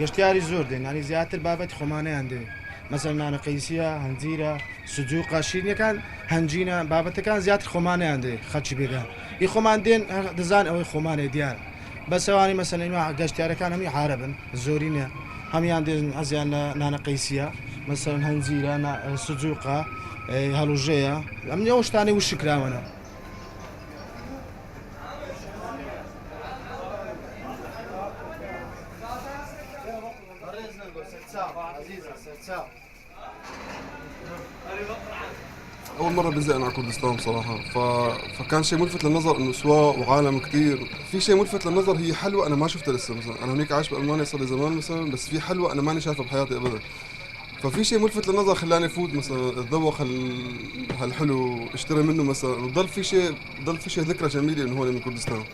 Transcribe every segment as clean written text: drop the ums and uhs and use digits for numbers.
گەشتیاری زۆر دێن ینی زیاتر بابەتی خۆمانەیان دێ مەسەڵ نانە قەیسیە هەنجیرە سودووقە شیرینەکان هەنجینە بابەتەکان زیاتر خۆمانیان دێ خەڵکی بێگان ئی خۆمان دێن دەزان ئەوەی خۆمانێ دیار بەسەوانی مەسەلەنی گەشتیارەکان هەمی عارەبن زۆرینە هەمیان دێن ئەزیان لە نانە قەیسیە مەسەڵەن هەنجیرە سودووقە هەڵوژەیە ئەم ئەو شتانەی وشکراوەنە أول مرة بنزل على كردستان بصراحة فكان شيء ملفت للنظر إنه أسواق وعالم كتير في شيء ملفت للنظر هي حلوة أنا ما شفتها لسه مثلا أنا هناك عايش بألمانيا صار لي زمان مثلا بس في حلوة أنا ماني شايفها بحياتي أبدا ففي شيء ملفت للنظر خلاني أفوت مثلا أتذوق هالحلو اشتري منه مثلا وضل في شيء ذكرى جميلة إنه هون من كردستان.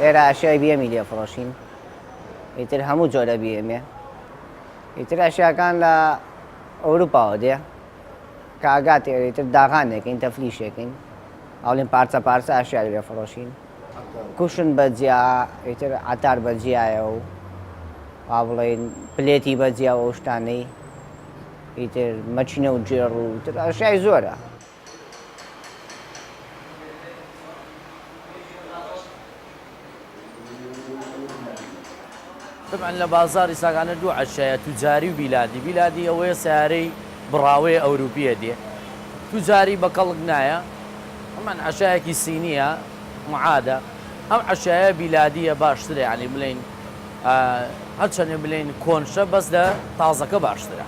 ئێرە ئاشیای بیەمی لێ فڕۆشین ئیتر هەموو جۆرە بیەمێ ئیتر ئاشیاکان لە ئەوروپاوە دێ کە ئاگات ئێرەیتر داغانێکین تەفلیشێکین ئەڵێن پارچە پارچە ئاشیای لێ فڕۆشین کوشن بەجیا ئیتر عەتار بەجیایە و وا بڵێن پلێتی بەجیا و ئەو شتانەی ئیتر مەچینە و جێڕ و تر ئاشیای زۆرە. طبعا لە بازاری ساگانە دوو عەشایە توجاری و بیلادی ئەوەیە سیارەی بڕاوەیە ئەوروپیە دێ توجاری بە کەڵک نایە ئەمان عەشایەکی سینیە معادە ئەم عەشایە بیلادیە باشترە یعنی بڵێن هەرچەندە بڵێن کۆنشە بەس لە تازەکە باشترە.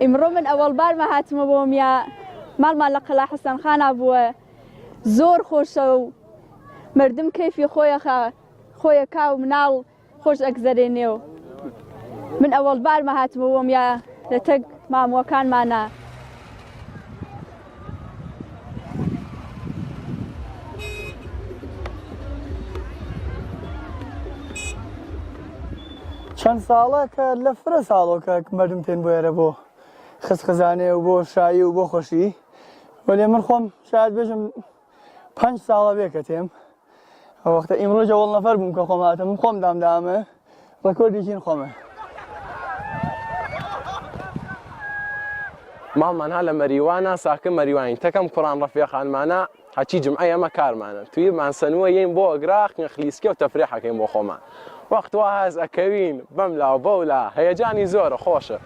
ئیمڕۆ من ئەوەڵبارمە هاتمە بۆم یا ماڵمان لە قەلا حەسەنخانە بووە زۆر خۆشە و مردم کەیفی خۆیە کا و مناڵ خۆش ئەگزەرێنێ و من ئەوەڵبارمە هاتمە بۆم یا لە تەک مامۆکانمانە. چەند ساڵە کە لە فرە ساڵۆکە مەردم تێن بۆ ئێرە بۆ خزخزانێ و بۆ شایی و بۆ خۆشی وەلێ من خۆم شاید بێژم 5 ساڵە بێ کە تێم ئەوەختە ئیمڕۆ جەوڵ نەفەر بووم کە خۆم هاتم خۆم دامدامە ڕەکۆردێکین خۆمە. ماڵمان ها لە مەریوانە ساکە مەریوانی تەکەم کوڕان ڕەفیقانمانە هەچی جمعە ئەمە کارمانە توی مانسەنووە یین بۆ ئەگراق خلیسکە و تەفریحەکەین بۆ خۆمان وەختوا هەز ئەکەوین بەم لا و بەو لا هەیەجانی زۆرە خۆشە.